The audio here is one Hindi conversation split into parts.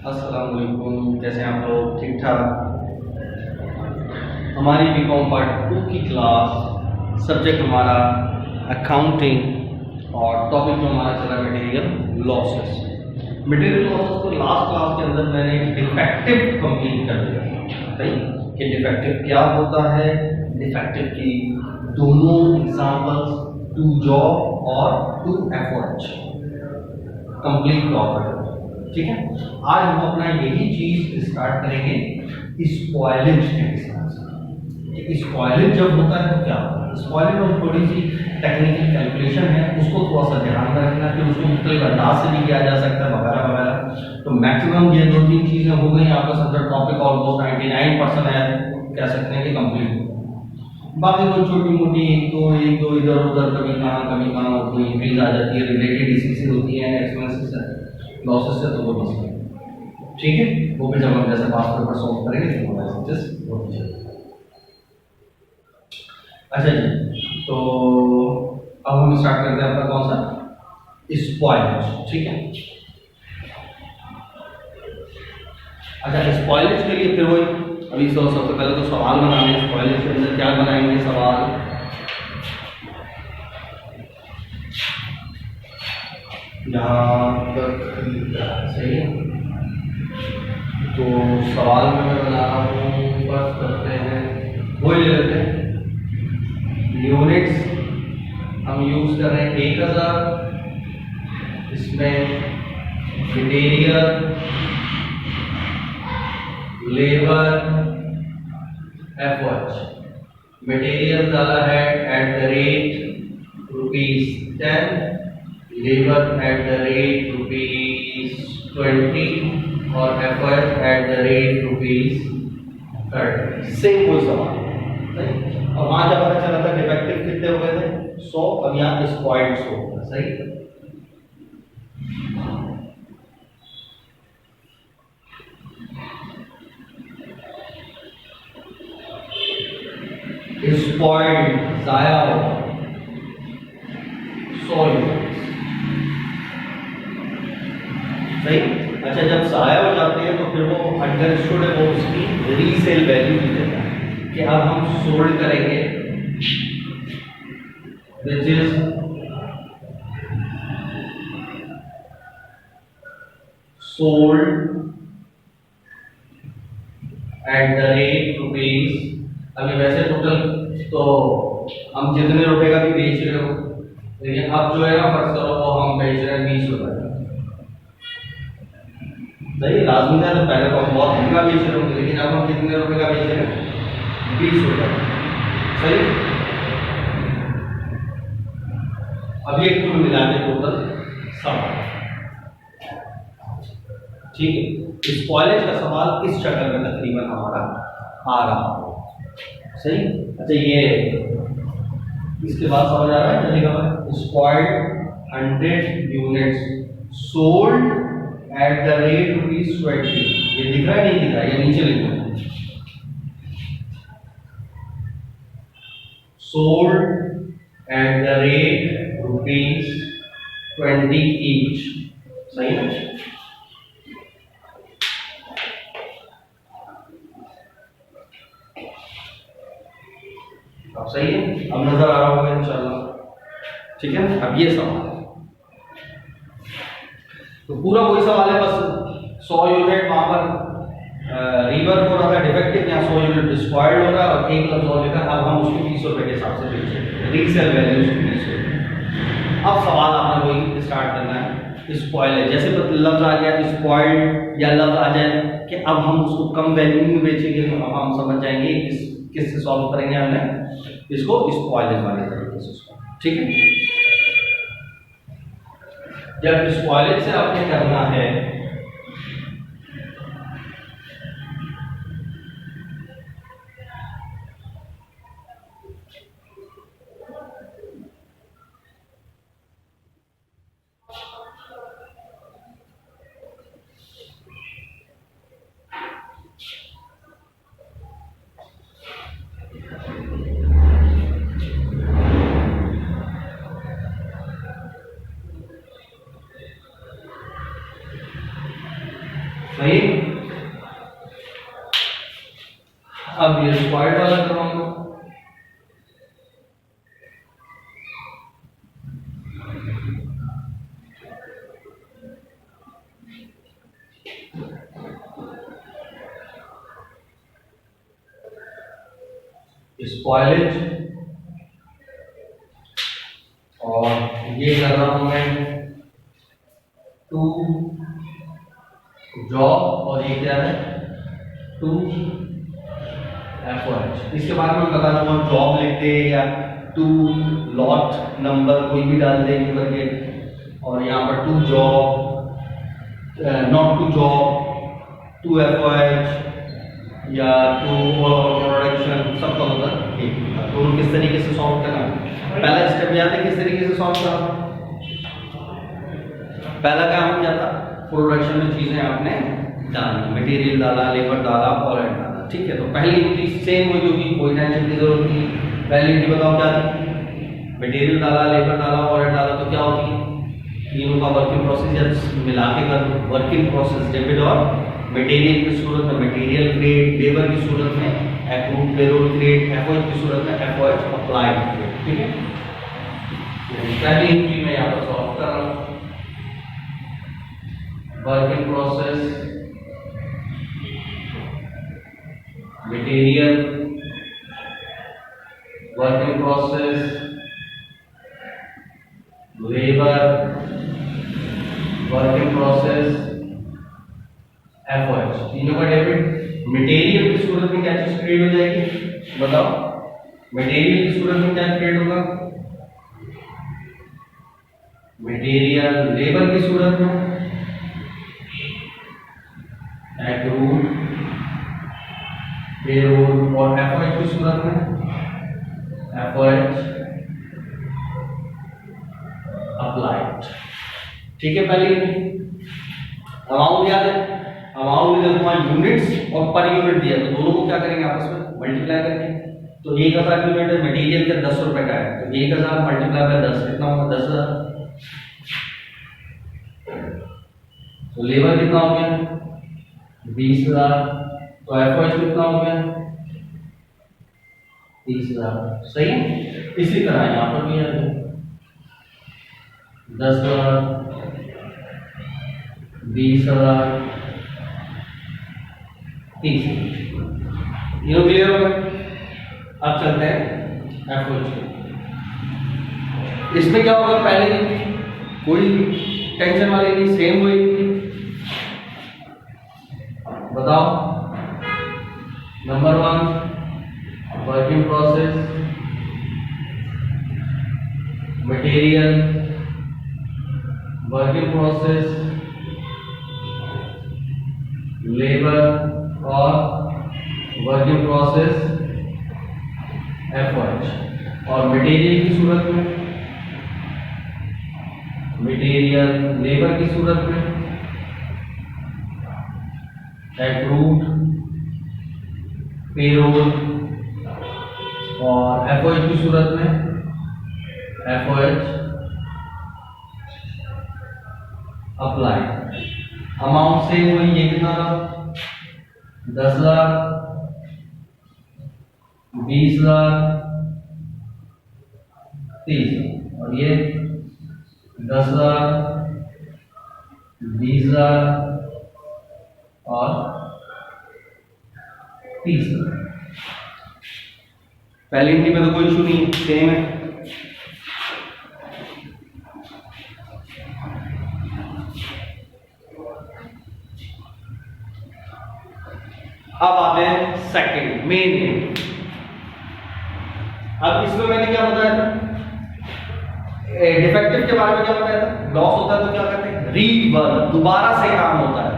अस्सलाम वालेकुम, कैसे हैं आप लोग? ठीक ठाक। हमारी बीकॉम पार्ट 2 की क्लास, सब्जेक्ट हमारा अकाउंटिंग और टॉपिक में हमारा चला मटेरियल लॉसेस। मटेरियल लॉसेस को लास्ट क्लास के अंदर मैंने डिफेक्टिव कंप्लीट कर दिया। सही कि डिफेक्टिव क्या होता है, डिफेक्टिव की दोनों एग्जांपल्स टू जॉब और टू एफर्ट कंप्लीट प्रॉपर्टी। ठीक है, आज हम अपना यही चीज स्टार्ट करेंगे स्पॉइलेज के हिसाब से। स्पॉइलेज जब होता है तो क्या होता है? स्पॉइलेज में थोड़ी सी टेक्निकल कैलकुलेशन है, उसको थोड़ा सा ध्यान में रखना कि उसको मुख्तलिफ अंदाज से भी किया जा सकता है वगैरह वगैरह। तो मैक्सिमम ये 2-3 चीजें हो गई आपका सब्जेक्ट टॉपिक ऑलमोस्ट 99% है, कह सकते हैं कि कंप्लीट। बाकी तो छोटी मोटी एक दो इधर उधर कभी कहाँ कोई इंक्रीज आ जाती है, रिलेटेड इसी से होती है एक्सपेंसेस से लॉसेस से, तो वो मसला ठीक है, वो भी जब हम जैसे पास पेपर सॉल्व करेंगे तो वो मैसेजेस होती है। अच्छा जी, तो अब हम स्टार्ट करते हैं अपना कौन सा स्पॉइलेज। ठीक है, अच्छा स्पॉइलेज के लिए फिर वही अभी तो सबसे पहले तो सवाल बनाने। स्पॉइलेज के अंदर क्या बनाएंगे सवाल? यहाँ तक सही है, तो सवाल में मैं बना रहा हूँ, बस करते हैं वही ले लेते हैं। यूनिट्स हम यूज कर रहे हैं 1000, इसमें मटेरियल, लेबर, एफर्ट। मटेरियल डाला है ₹10, लेबर ₹20 और एफर्ट ₹30। सेम वो सवाल। और वहां जब पता चला था डिफेक्टिव कितने हो गए थे 100, अब यहाँ स्पॉइल्ड 100 होगा। सही, स्पॉइल्ड जाया होगा 100 यूनिट। सही। अच्छा, जब जाया हो जाते हैं तो फिर वो अंडरस्टूड है, वो उसकी रीसेल वैल्यू भी देता है कि अब हम सोल्ड करेंगे which is sold at the rate rupees। अभी वैसे टोटल तो हम जितने रुपए का भी बेच रहे हो, लेकिन अब जो है ना फर्ज करो वो हम बेच रहे हैं 20 रुपए का। सही, लाजमी है तो पहले तो हम बहुत महंगा बेच रहे होंगे, लेकिन अब हम कितने रुपए का बेच रहे हैं? 20 रुपए। सही, अभी एक कुल मिला के टोटल 100। ठीक है, स्पॉइलेज का सवाल इस शक्ल में तकरीबन हमारा आ रहा हो। सही। अच्छा, ये इसके बाद समझ आ रहा है चलेगा। Spoiled 100 units sold at the rate ₹20। ये दिख रहा है नहीं दिख रहा है? ये नीचे लिखना है, sold at the rate ₹20 each. सही है, अब सही है, अब नजर आ रहा होगा इंशाल्लाह। ठीक है, अब ये सवाल है तो पूरा वही सवाल है, बस 100 यूनिट वहां पर रिवर्स हो रहा था डिफेक्टिव, यहाँ 100 यूनिट स्पॉइल्ड हो रहा है और एक लफ्ज और लिखा। अब हम उसको 20 रुपए के हिसाब से बेचेंगे, रीसेल वैल्यू उसकी 20 रुपए। अब सवाल आपने वही स्टार्ट करना है स्पॉइलेज। जैसे लफ्ज आ गया स्पॉइल्ड या लफ्ज आ जाए कि अब हम उसको कम वैल्यू में बेचेंगे, तो अब हम समझ जाएंगे किससे सॉल्व करेंगे हमने इसको स्पॉइलेज वाले तरीके से। ठीक है, जब स्पॉइलेज से आपने करना है सही। अब ये स्क्वायर वाला करवाऊंगा। स्पॉइलेज और ये कर रहा हूं मैं टू जॉब और ये क्या है टू एफर्ट। इसके बाद में बता दूंगा जॉब लिखते या टू लॉट नंबर कोई भी डाल देंगे करके, और यहाँ पर to job not to job to effort या टू प्रोडक्शन सबका होता है। तो उनको किस तरीके से सॉल्व करना, पहला स्टेप याद है किस तरीके से सॉल्व करना। पहला काम क्या था, प्रोडक्शन में चीजें आपने डाली, मटेरियल डाला, लेबर डाला, ओवरहेड डाला, ठीक है। तो पहली चीज सेम वही होगी, कोई टेंशन की जरूरत नहीं। पहली चीज बताओ क्या थी, मटेरियल डाला, लेबर डाला, ओवरहेड डाला, तो क्या होती है तीनों का वर्किंग प्रोसेस मिला के कर दो। वर्किंग प्रोसेस डेबिट और मटेरियल की सूरत में मटेरियल क्रेडिट, लेबर की सूरत में एक्रूड पेरोल क्रेडिट, एफओएच की सूरत में एफओएच अप्लाइड क्रेडिट, ठीक है। पहली एंट्री में यहाँ पर सॉल्व कर रहा हूँ। Working process material, working process labour, working process FOH, तीनों का डेबिट। मटेरियल की सूरत में क्या चीज क्रिएट हो जाएगी बताओ, मटेरियल की सूरत में क्या क्रिएट होगा, मटेरियल। लेबर की सूरत में एक्रूड पेरोल, और एफओएच की सूरत में एफओएच अप्लाइड, ठीक है। पहले अमाउंट याद है, अमाउंट में तुम्हारे यूनिट्स और पर यूनिट दिया, तो दोनों को क्या करेंगे आपस में मल्टीप्लाई करेंगे। तो 1000 यूनिट है, मटेरियल का 10 रुपए का है, तो 1000 मल्टीप्लाई बाय 10 कितना होगा 10,000। तो लेबर कितना हो गया 20,000, तो एफओएच कितना हो गया 30,000, सही है। इसी तरह यहाँ पर भी है 10,000, 20,000, 30,000, ये क्लियर हो गया। अब चलते हैं एफओएच पे। इसमें क्या होगा, पहले कोई टेंशन वाली नहीं, सेम हुई। बताओ number 1 working process material, working process labour और वर्किंग प्रोसेस एफओएच। और मटेरियल की सूरत में मटेरियल, लेबर की सूरत में एक्रूड पेरोल, और एफओएच की सूरत में एफओएच अप्लाइड। अमाउंट सेम हुई, ये कितना था 10,000, 20,000, 30,000, और ये 10,000, 20,000 और 30,000। पहली एंट्री में तो कोई इशू नहीं, सेम है। अब आते हैं सेकंड मेन एंट्री। अब इसमें मैंने क्या बताया था, डिफेक्टिव के बारे में क्या बताया था, लॉस होता है तो क्या करते हैं रीवर्क, दोबारा से काम होता है।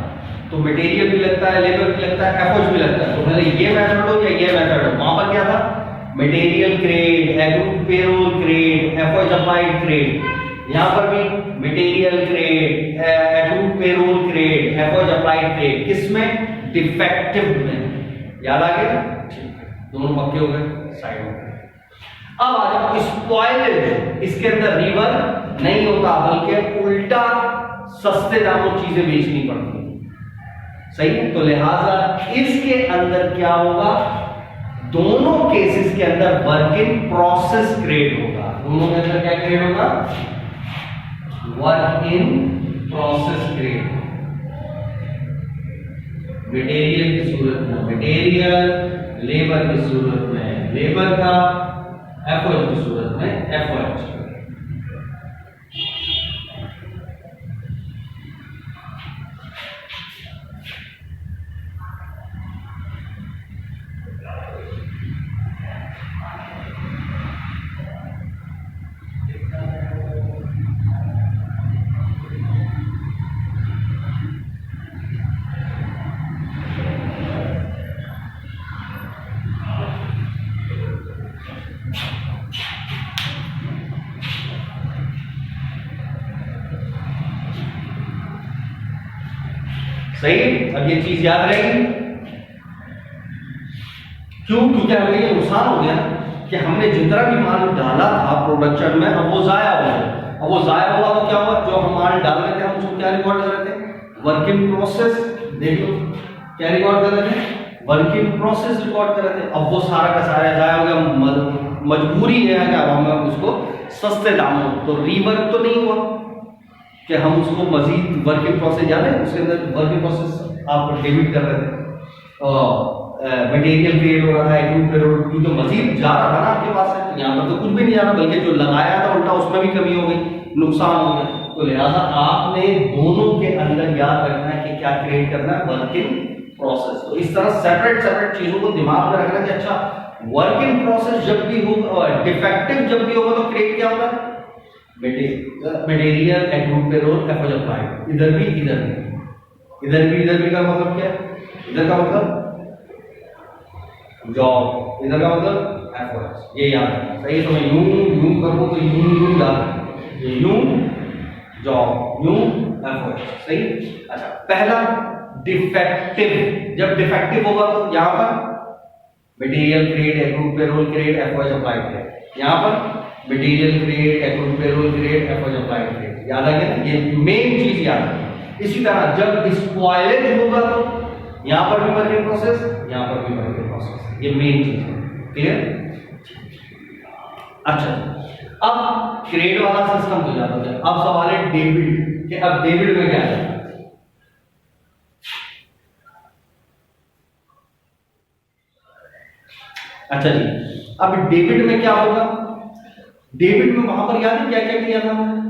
तो मटेरियल भी लगता है, लेबर भी लगता है, एफओएच भी लगता है। तो पहले ये मेथड हो या ये मेथड हो, वहां पर क्या था material credit, accrued payroll credit, FOH applied credit. यहां पर भी material credit, accrued payroll credit, FOH applied credit. किसमें डिफेक्टिव में, याद आ गया, दोनों पक्के हो गए, साइड हो गए। अब आ जाओ स्पॉइलेज, इसके अंदर रिवर्क नहीं होता बल्कि उल्टा सस्ते दामों चीजें बेचनी पड़ती है। सही है। तो लिहाजा इसके अंदर क्या होगा, दोनों केसेस के अंदर वर्क इन प्रोसेस क्रिएट होगा। दोनों के अंदर क्या क्रिएट होगा, work in process create. Material की सूरत में मटेरियल, लेबर की सूरत में लेबर का, एफर्ट की सूरत में एफर्ट। सही है। अब ये चीज याद रहेगी, क्यों? क्योंकि हमें ये नुकसान हो गया कि हमने जितना भी माल डाला था प्रोडक्शन में, अब वो जाया हो गया। अब वो जाया हुआ तो क्या हुआ, जो हम माल डाल रहे थे हम उसको क्या रिकॉर्ड कर रहे थे, वर्क इन प्रोसेस। देखो क्या रिकॉर्ड कर रहे थे, वर्क इन प्रोसेस रिकॉर्ड कर रहे थे। अब वो सारा का सारा जाया हो गया, मजबूरी है कि अब हम उसको सस्ते दामों, तो रीवर्क तो नहीं हुआ कि हम उसको मजीद वर्क इन प्रोसेस जाने, उसके अंदर वर्क इन प्रोसेस आप डेबिट कर रहे थे और मटेरियल क्रिएट हो रहा था, एक्यूट क्योंकि तो मजीद जा रहा था ना आपके पास है। यहाँ पर तो कुछ भी नहीं जा रहा, बल्कि जो लगाया था उल्टा उसमें भी कमी हो गई, नुकसान हो गया। तो लिहाजा आपने दोनों के अंदर याद रखना है कि क्या क्रिएट करना है, वर्क इन प्रोसेस। तो इस तरह सेपरेट चीजों को दिमाग में रखना कि अच्छा वर्क इन प्रोसेस जब भी होगा, डिफेक्टिव जब भी होगा तो क्रिएट क्या होगा, material, acute payroll, effort applied. इधर भी इधर भी का मतलब क्या है, इधर का मतलब जॉब, इधर का मतलब एफर्ट। ये याद रखना, सही है। तो मैं यूं करूँ तो यूं याद, ये यूं जॉब, यूं एफर्ट, सही। अच्छा, पहला डिफेक्टिव, जब डिफेक्टिव होगा तो यहाँ पर material create, acute payroll create, effort applied create. यहाँ पर material create, acute payroll create, effort applied create. याद आ गया ना, ये मेन चीज याद है। इसी तरह जब स्पॉइलेज होगा तो यहाँ पर भी वर्क इन प्रोसेस, यहाँ पर भी वर्क इन प्रोसेस, ये मेन चीज है। क्लियर? अच्छा, अब क्रेडिट वाला सिस्टम हो जाता है। अब सवाल है डेबिट कि अब डेबिट में क्या है। अच्छा जी, अब डेबिट में क्या होगा, डेबिट में वहां पर याद है क्या क्या किया था हमने,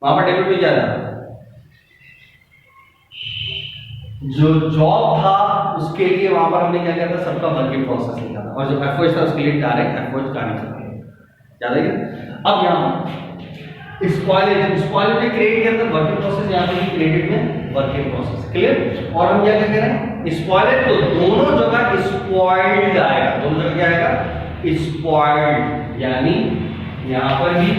वहां पर डेबिट में क्या था, जो जॉब था उसके लिए वहां पर हमने क्या किया था, सबका वर्क इन प्रोसेस लिखा था, और जो एफर्ट था उसके लिए डायरेक्ट एफर्ट का नहीं सकते। याद है? अब यहां स्पॉइलेज में क्रेडिट के अंदर वर्क इन प्रोसेस, यहां पर क्रेडिट में वर्क इन प्रोसेस। क्लियर? और हम क्या कह रहे हैं, स्पॉइलेज तो दोनों जगह स्पॉइल्ड आएगा, दोनों जगह क्या आएगा, स्पॉइल्ड। यानी यहां पर भी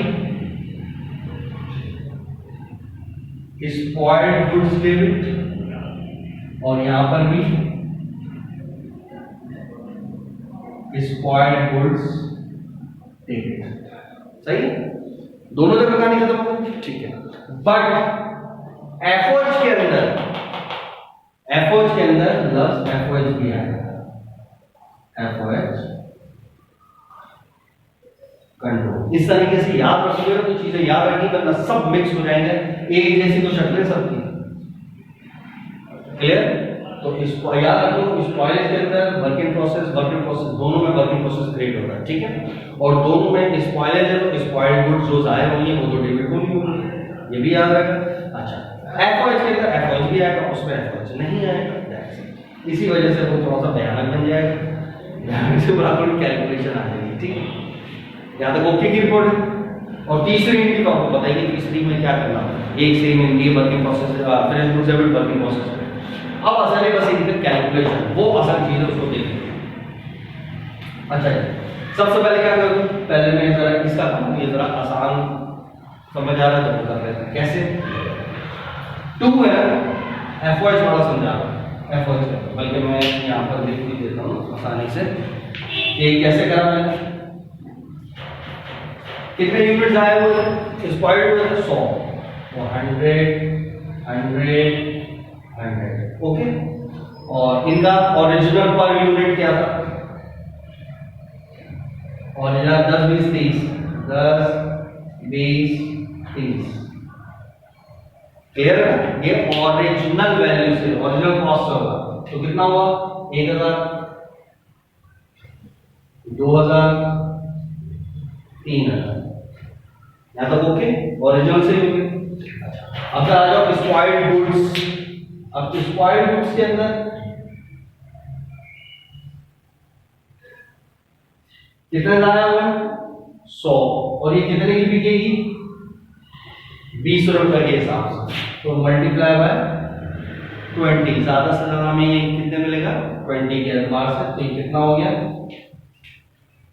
स्पॉइल्ड गुड्स डेबिट और यहां पर भी स्पॉइल्ड गुड्स डेबिट। सही, दोनों जगह कहानी खत्म हो गई, ठीक है। बट एफओएच के अंदर लफ्ज एफओएच भी आएगा, एफओएच कंट्रोल। इस तरीके से याद रखोगे तो चीजें याद रखी, वरना सब मिक्स हो जाएंगे, एक जैसी तो शक्लें सबकी। क्लियर? तो इसको याद रखो, स्पॉइलेज के अंदर वर्क इन प्रोसेस दोनों में वर्क इन प्रोसेस क्रिएट होगा, ठीक है। और दोनों में स्पॉइलेज है तो स्पॉइल्ड गुड्स जो जाए होंगे वो तो डेबिट होंगी, ये भी याद रखना। अच्छा, एफओएच के अंदर एफओएच भी आएगा, उसमें एफओएच नहीं आएगा। इसी वजह से वो थोड़ा सा भयानक बन जाएगा, भयानक से बड़ा थोड़ी कैलकुलेशन आ जाएगी, ठीक है। यहाँ तक ओके की रिपोर्ट है। और तीसरी इनकी तो आपको बताइए तीसरी में क्या करना है। एक सीरी में इनकी working process, finish goods debit working process. अब असल है बस इनका कैलकुलेशन, वो असल चीज है, उसको देखिए। अच्छा जी, सबसे पहले क्या करूँ, पहले मैं जरा इसका काम, ये जरा आसान समझ आ रहा है तो कर लेते हैं। कैसे? 2 है ना, एफओएच वाला समझा रहा हूँ, एफओएच, बल्कि मैं यहाँ पर लिख भी देता हूँ आसानी से। एक कैसे करा मैंने, कितने यूनिट्स आए हुए, स्पॉइल्ड हुए 100, 100 100 ओके। और इनका ओरिजिनल पर यूनिट क्या था? ओरिजिनल 10 20 30 10 20 30 क्लियर है? ये ओरिजिनल वैल्यू से ओरिजिनल कॉस्ट होगा तो कितना हुआ? 1000 2000 3000 यहां तक ओके, ओरिजिनल से ही होगी। अब आ जाओ स्क्वायर्ड गुड्स। अब स्क्वायर्ड गुड्स के अंदर कितने लाया हुआ है? 100 और ये कितने की बिकेगी? 20 रुपए के हिसाब से, तो मल्टीप्लाई बाय 20, ज्यादा से ज्यादा हमें ये कितने मिलेगा? 20 के एतबार से, तो ये कितना हो गया?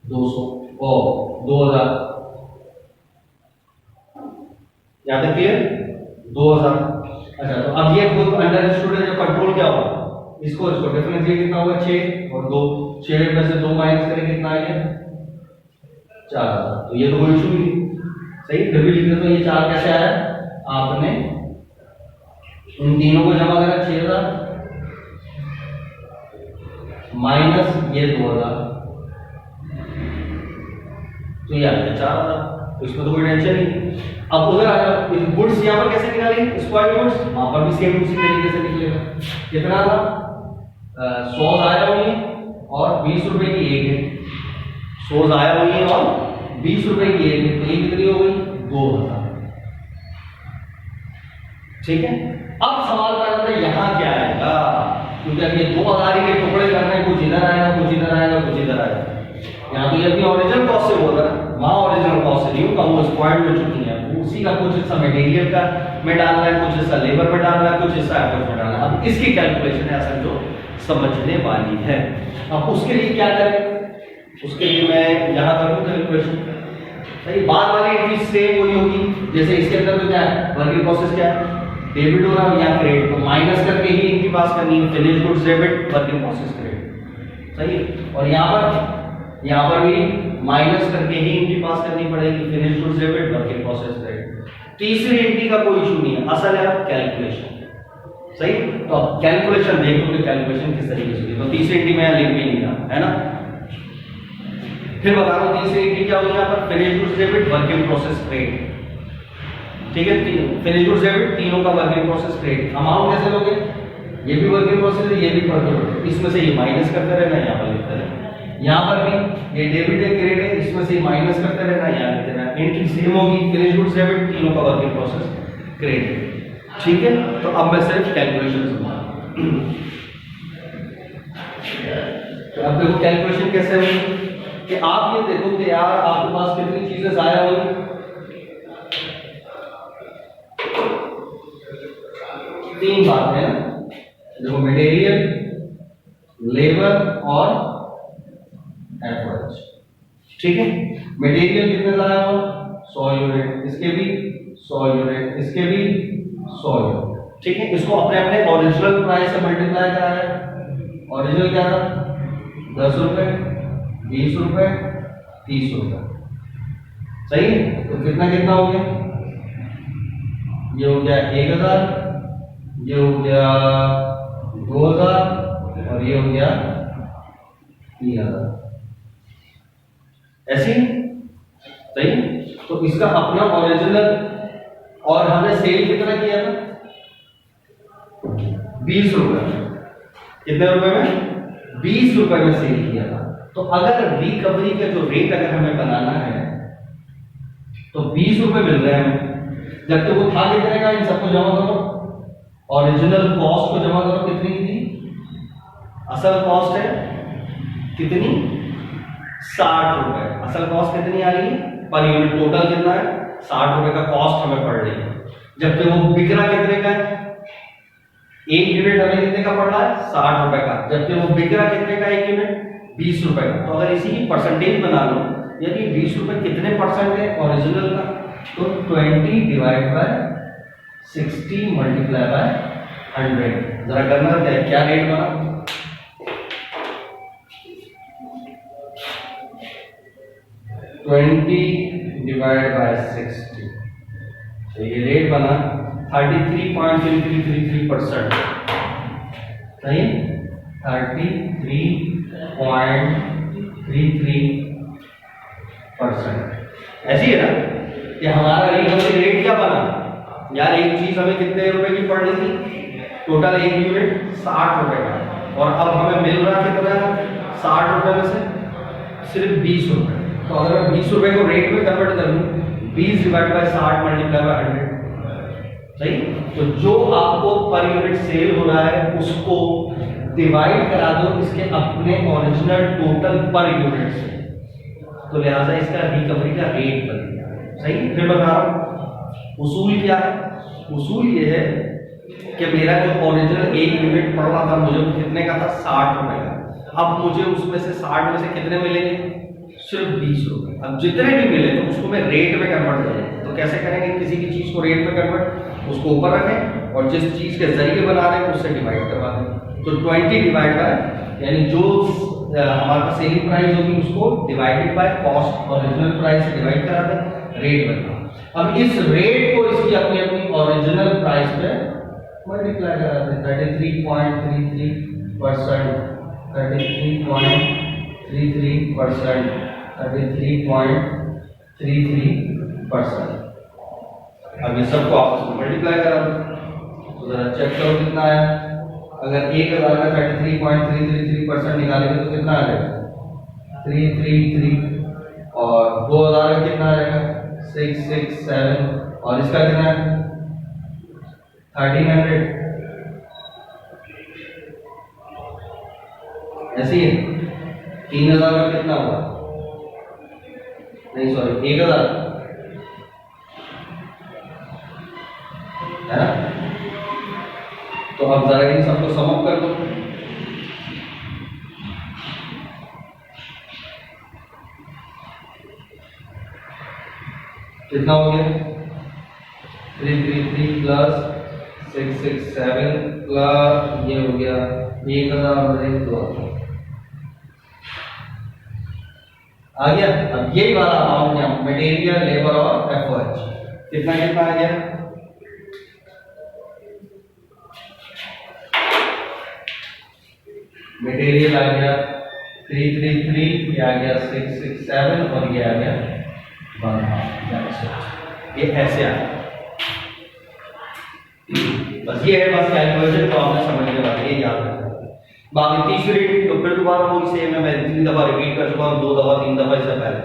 200 और 2000 यहां तक क्लियर? 2000। अच्छा, तो अब ये खुद अंडर स्टूडेंट जो कंट्रोल क्या होगा? इसको डिफरेंस ये कितना होगा? 6 और 2, 6 में से 2 माइनस करें कितना आ गया? 4000। तो ये तो कोई इशू नहीं, सही। फिर भी लिख दे तो ये 4 कैसे आया? आपने इन तीनों को जमा करा 6000 माइनस ये 2000, तो ये आ गया 4000। तो इसमें तो कोई टेंशन नहीं। अब उधर आ जाओ, गुड्स यहाँ पर कैसे निकालेंगे? स्क्वायर गुड्स वहां पर भी सेम उसी तरीके से निकलेगा। कितना था? 100 आया हुई है और 20 रुपए की एक है। 100 आया हुई है और 20 रुपए की एक है, तो ये कितनी हो गई? 2000। ठीक है। अब सवाल पैदा होता है यहाँ क्या आएगा, क्योंकि अब ये 2000 के टुकड़े करने, कुछ इधर आएगा कुछ इधर आएगा कुछ इधर आएगा। यहाँ तो ये अपनी ओरिजिनल कॉस्ट से बोल रहा है, वहां ओरिजिनल कॉस्ट से नहीं होगा, वो स्क्वायर्ड हो चुकी है। उसी का कुछ हिस्सा मटेरियल का में डालना है, कुछ हिस्सा लेबर में डालना है, कुछ हिस्सा एफर्ट में डालना है। अब इसकी कैलकुलेशन है असल जो समझने वाली है। अब उसके लिए क्या करें? उसके लिए मैं यहाँ करूँ कैलकुलेशन। सही, बाद वाली एंट्री सेम वही होगी जैसे इसके अंदर। तो क्या है वर्किंग प्रोसेस? क्या है? डेबिट हो रहा है या क्रेडिट, तो माइनस करके ही इनकी पास करनी है। Finish goods debit, working process credit, सही। और यहाँ पर भी माइनस करके ही इनकी पास करनी पड़ेगी। Finish goods debit, working process credit. तीसरी एंट्री का कोई इशू नहीं है, असल है कैलकुलेशन, सही। तो अब कैलकुलेशन देख लो कि कैलकुलेशन किस तरीके से। तो तीसरी एंट्री में लिख भी नहीं रहा है ना। फिर बता रहा हूं तीसरी एंट्री क्या होगी यहाँ पर? Finish goods debit, working process credit, ठीक है। फिनिश गुड्स डेबिट, तीनों का वर्किंग प्रोसेस क्रेडिट। अमाउंट कैसे लोगे? ये भी वर्किंग प्रोसेस है, ये भी वर्किंग प्रोसेस, इसमें से ये माइनस करते रहना, यहाँ पर लिखते रहना। यहाँ पर भी ये डेबिट है क्रेडिट है, इसमें से माइनस करते रहना, यहाँ लिखते रहना। एंट्री सेम होगी, फिनिश गुड्स डेबिट, तीनों का वर्किंग प्रोसेस क्रेडिट, ठीक है। तो अब मैं सिर्फ कैलकुलेशन समझा। तो अब देखो कैलकुलेशन कैसे होगी कि आप ये देखो कि यार आपके पास कितनी चीजें जाया होगी। तीन बात है ना, देखो मटेरियल, लेबर और एफर्ट, ठीक है। मटेरियल कितने लाया हुआ? 100 यूनिट, इसके भी 100 यूनिट, इसके भी 100 यूनिट, ठीक है। इसको अपने अपने ओरिजिनल प्राइस से मल्टीप्लाई कराया है। ओरिजिनल क्या था? 10 रुपए, 20 रुपए, 30 रुपए, सही है। तो कितना कितना हो गया? ये हो गया 1000, ये हो गया 2000 और ये हो गया 3000, ऐसे ही, सही। तो इसका अपना ओरिजिनल, और हमने सेल कितना किया था? 20 रुपए। कितने रुपए में? 20 रुपए में सेल किया था। तो अगर रिकवरी का जो रेट अगर हमें बनाना है तो 20 रुपए मिल रहे हैं हमें, जबकि वो था कितने का? इन सबको जमा करो, ओरिजिनल कॉस्ट को जमा करो, कितनी थी? असल कॉस्ट है कितनी? 60 रुपए। असल कॉस्ट कितनी आ रही है पर यूनिट? टोटल कितना है? 60 रुपए का कॉस्ट हमें पड़ रही है, जबकि वो बिकरा कितने का है? एक यूनिट हमें कितने का पड़ रहा है? 60 रुपए का, जबकि वो बिकरा कितने का? एक यूनिट 20 रुपए का। तो अगर इसी की परसेंटेज बना लो, यदि 20 रुपए कितने परसेंट है ओरिजिनल का, तो 20 डिवाइड बाय 60 मल्टीप्लाई बाय 100। जरा करना क्या रेट बना? $20 डिवाइड बाय 60, तो ये रेट बना 33.3333%, सही, 33.33%। ऐसी है ना कि हमारा रेट क्या बना यार, एक चीज हमें कितने रुपए की पड़ रही थी, टोटल एक यूनिट 60 रुपए का, और अब हमें मिल रहा कितना है, 60 रुपए में से सिर्फ 20 रुपए। तो अगर मैं 20 रुपए को रेट में कन्वर्ट कर लूं, 20 डिवाइड बाय 60 मल्टीप्लाई बाय 100, सही। तो जो आपको पर यूनिट सेल हो रहा है उसको डिवाइड करा दो इसके अपने ओरिजिनल टोटल पर यूनिट से, तो लिहाजा इसका रिकवरी का रेट बन गया, सही। फिर बता रहा हूं उसूल क्या है, उसूल ये है कि मेरा जो ओरिजिनल एक यूनिट पड़ रहा था मुझे कितने का था, 60 रुपए का, अब मुझे उसमें से 60 में से कितने मिलेंगे, सिर्फ 20 रुपए। अब जितने भी मिले तो उसको मैं रेट में कन्वर्ट करूंगा। तो कैसे करेंगे, किसी की चीज को रेट में कन्वर्ट, उसको ऊपर रखें और जिस चीज के जरिए बना रहे हैं उससे डिवाइड करवा दें। तो 20 डिवाइड बाय, यानी जो हमारा सेलिंग प्राइस होगी उसको divided by cost original price से डिवाइड करा दें, रेट बना। अब इस रेट को इसकी अपनी अपनी ओरिजिनल प्राइस पे मल्टीप्लाई करा दें, 33.33%, 33.33%, 33.33%। अब ये सबको आपस में मल्टीप्लाई करा दो, तो जरा चेक करो कितना आया। अगर 1000 का 33.333% निकालेंगे तो कितना आ जाएगा, 333, और 2000 का कितना आ जाएगा, 667, और इसका कितना है 1300। ऐसी है। 3000 का कितना हुआ, नहीं सॉरी 1000 है ना। तो अब जरा इन सबको सम अप कर दो, कितना हो गया, 333 प्लस 667 प्लस ये हो गया 1000 और 2000 आ गया। अब यही वाला अमाउंट यहाँ मटेरियल, लेबर और एफओएच कितना कितना आ गया, मटेरियल आ गया 333, ये आ गया 667 और ये आ गया 1/2। ये ऐसे आ गया। बस ये है, बस कैलकुलेशन तो आपने समझने वाला, ये याद रखना। बाकी तीसरी तो फिर दोबारा वही सेम है, मैं 3 दफा रिपीट कर चुका हूं, 2 दफा 3 दफा इससे पहले।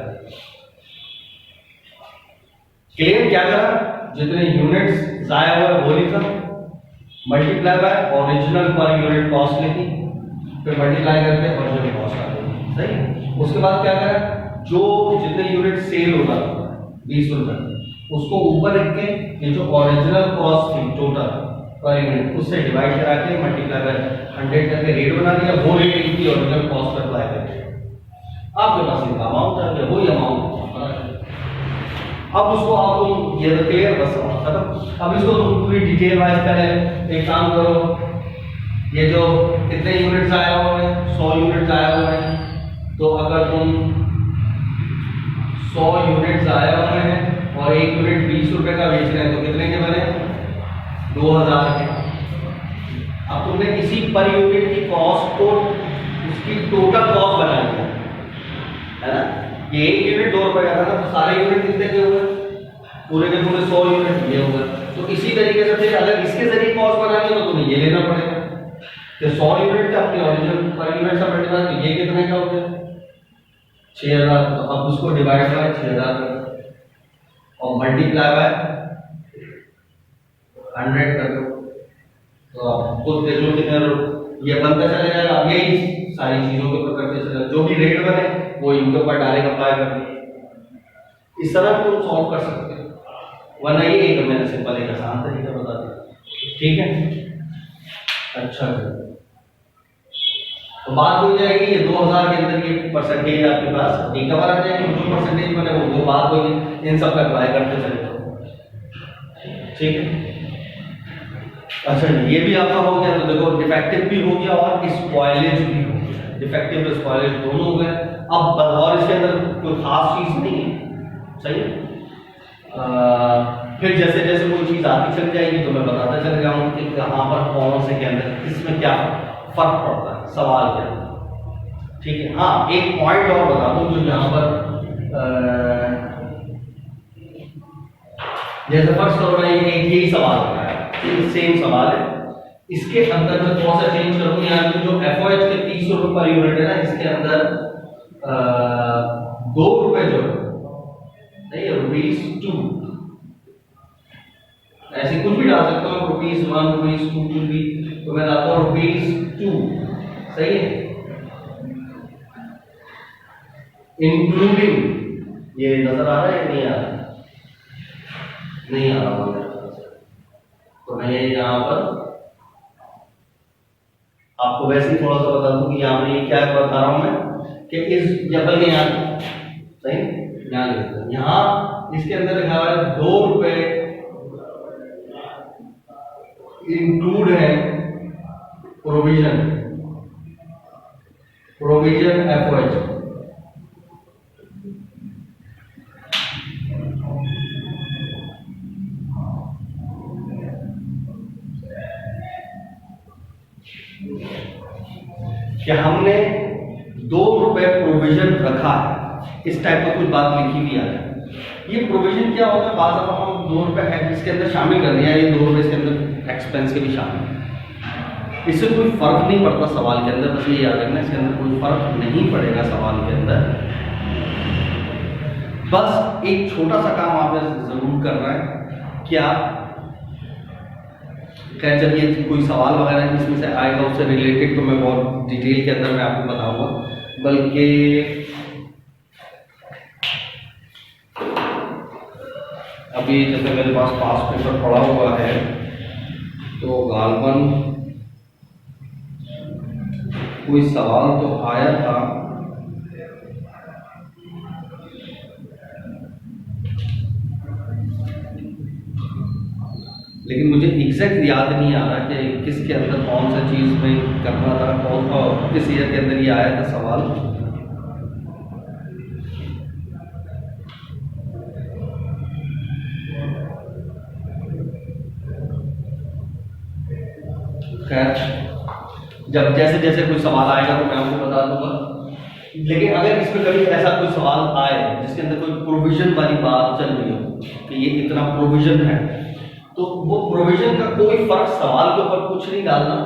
क्लेम क्या करा, जितने यूनिट्स जाया हुआ वो लिखा, multiply by original per unit cost लिखी, फिर मल्टीप्लाई करके ओरिजिनल कॉस्ट आ गई, सही। उसके बाद क्या करा, जो जितने यूनिट सेल होगा 20 रुपए, उसको ऊपर रख के ये जो ओरिजिनल कॉस्ट थी टोटल पर यूनिट उससे डिवाइड करा के मल्टीप्लाई बाय 100 करके रेट बना दिया, वो रेट इनकी ओरिजिनल कॉस्ट पर अप्लाई करके आपके पास इनका अमाउंट आ गया, वही अमाउंट। अब उसको आप ये तो क्लियर, बस खत्म। अब इसको तुम पूरी डिटेल वाइज करें। एक काम करो, ये जो कितने यूनिट्स आया हुए हैं, 100 यूनिट्स आया हुए हैं, तो अगर तुम 100 यूनिट्स आया हुए हैं और एक यूनिट 20 रुपए का बेच रहे हैं तो कितने के बने, 2000 के। अब तुमने इसी पर यूनिट की कॉस्ट को उसकी टोटल कॉस्ट बना लिया है ना। ये एक यूनिट 2 रुपए का था ना, तो सारे यूनिट कितने के हुए, पूरे के पूरे 100 यूनिट ये हुए। तो इसी तरीके से फिर अगर इसके जरिए कॉस्ट बनानी है तो तुम्हें ये लेना पड़ेगा, तो 100 यूनिट का अपनी ओरिजिनल पर यूनिट से मल्टीप्लाई, तो ये कितने का हो गया, 6000। तो अब उसको डिवाइड बाय 6000 और मल्टीप्लाई बाय 100 कर दो, तो आप खुद देख लो कितने ये बनता चले जाएगा। अब यही सारी चीजों के ऊपर करते चले, जो भी रेट बने वो इनके ऊपर डायरेक्ट अप्लाई कर दो। इस तरह तुम सॉल्व कर सकते हो, वरना ये एक मैंने सिंपल एक आसान तरीका बता दिया, ठीक है। अच्छा, तो बात हो जाएगी ये 2000 के अंदर ये परसेंटेज आपके पास रिकवर आ जाएंगे, जो परसेंटेज बने वो बात होगी, इन सब का अप्लाई करते चले जाओ, ठीक है। अच्छा, ये भी आपका हो गया, तो देखो डिफेक्टिव भी हो गया और स्पॉइलेज भी हो गया, डिफेक्टिव और स्पॉइलेज दोनों हो गए। अब और इसके अंदर कोई खास चीज नहीं है, सही है। फिर जैसे जैसे कोई चीज़ आती चली जाएगी तो मैं बताता चल जाऊँगा कि कहाँ पर कौन से के अंदर इसमें क्या फर्क पड़ता है सवाल के अंदर। ठीक है, हाँ एक पॉइंट और बता दूँ जो यहाँ पर जैसे फर्स्ट करो मैं एक यही सवाल होता है, सेम सवाल है, इसके अंदर मैं थोड़ा सा चेंज करूँ। यहाँ पे जो FOH के 30 रुपये पर यूनिट है ना, इसके अंदर 2 रुपए जो है नहीं ₹2 ऐसे कुछ भी डाल सकता हूँ, ₹1 ₹2 कुछ भी, तो मैं डालता हूँ ₹2। सही है, इंक्लूडिंग ये नजर आ रहा है नहीं आ रहा? नहीं आ रहा तो मैं ये यहाँ पर आपको वैसे ही थोड़ा सा बता दूं कि यहाँ पर ये क्या बता रहा हूं मैं कि इस जबल के यहाँ सही यहाँ लिखता हूं, यहाँ इसके अंदर लिखा हुआ है 2 रुपए इंक्लूड है प्रोविजन FOH। कि हमने 2 रुपए प्रोविजन रखा है, इस टाइप का कुछ बात लिखी हुई है। ये प्रोविजन क्या होता है, बात अब हम 2 रुपए इसके अंदर शामिल कर दिया, ये 2 रुपए इसके अंदर एक्सपेंस के भी शामिल है। इससे कोई फर्क नहीं पड़ता सवाल के अंदर, बस ये याद रखना इसके अंदर कोई फर्क नहीं पड़ेगा सवाल के अंदर। बस एक छोटा सा काम आपने जरूर करना है कि आप खैर जब ये कोई सवाल वगैरह इसमें से आएगा उससे रिलेटेड तो मैं बहुत डिटेल के अंदर मैं आपको बताऊंगा, बल्कि अभी जैसे मेरे पास पास पेपर पड़ा हुआ है तो गालबन कोई सवाल तो आया था, लेकिन मुझे एग्जैक्ट याद नहीं आ रहा कि किसके अंदर कौन सा चीज़ में करना था, कौन सा किस ईयर के अंदर ये आया था सवाल। खैर जब जैसे जैसे कोई सवाल आएगा तो मैं आपको बता दूंगा, लेकिन अगर इसमें कभी ऐसा कोई सवाल आए जिसके अंदर कोई प्रोविजन वाली बात चल रही हो कि ये इतना प्रोविजन है, तो वो प्रोविजन का कोई फर्क सवाल के ऊपर कुछ नहीं डालना।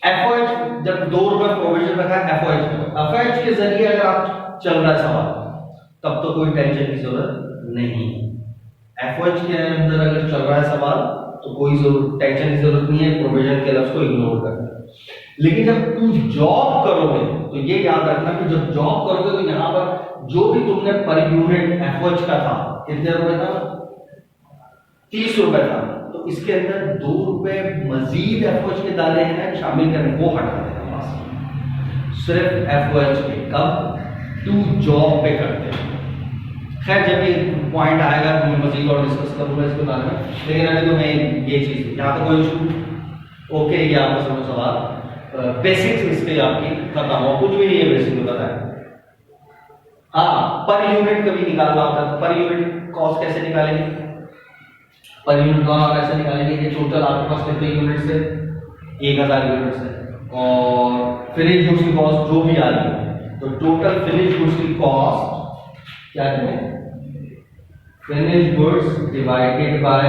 FOH जब 2 रुपए प्रोविजन रखा है FOH के जरिए अगर आप चल रहा है सवाल तब तो कोई टेंशन की जरूरत नहीं। FOH के अंदर अगर चल रहा है सवाल तो कोई टेंशन की जरूरत नहीं है, प्रोविजन के लफ्ज को इग्नोर करना। लेकिन जब तुम जॉब करोगे तो ये याद रखना कि जब जॉब करोगे तो यहाँ पर जो भी तुमने पर यूनिट FOH का था कितने रुपए था, 30 रुपए था, तो इसके अंदर 2 रुपए मजीद FOH के डाले हैं शामिल करने, वो हटा देना बस, सिर्फ FOH पे कब टू जॉब पे करते हैं। खैर जब ये पॉइंट आएगा तो मैं मजीद और डिस्कस करूंगा इसके बारे में, लेकिन अभी तो मैं ये चीज यहाँ तो कोई इशू ओके, ये आपका समझ सवाल बेसिक्स इसके आपकी खत्म हो, कुछ भी नहीं है बेसिक में पता है। हाँ पर यूनिट कभी निकालना होता है, पर यूनिट कॉस्ट कैसे निकालेंगे, पर यूनिट कॉस्ट कैसे निकालेंगे कि टोटल आपके पास कितने यूनिट से 1000 यूनिट से, और फिनिश गुड्स की कॉस्ट जो भी आ रही है तो टोटल फिनिश गुड्स की कॉस्ट क्या करें, finish goods divided by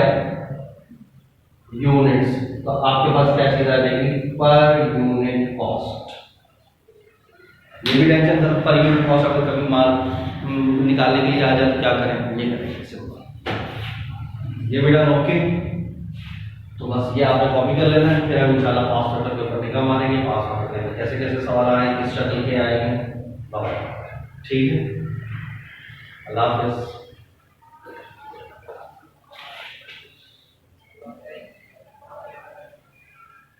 units, तो आपके पास क्या चीज आ जाएगी, पर यूनिट कॉस्ट। ये भी टेंशन था, पर यूनिट कॉस्ट अगर कभी माल निकालने के लिए आ जाए तो क्या करें, ये करें ये बेटा ओके। तो बस ये आपने कॉपी कर लेना है, फिर हम इंशाल्लाह पास पेपर के ऊपर निगाह मारेंगे, पास पेपर में कैसे कैसे सवाल आए, किस शक्ल के आएंगे, ठीक है। अल्लाह हाफ़िज़।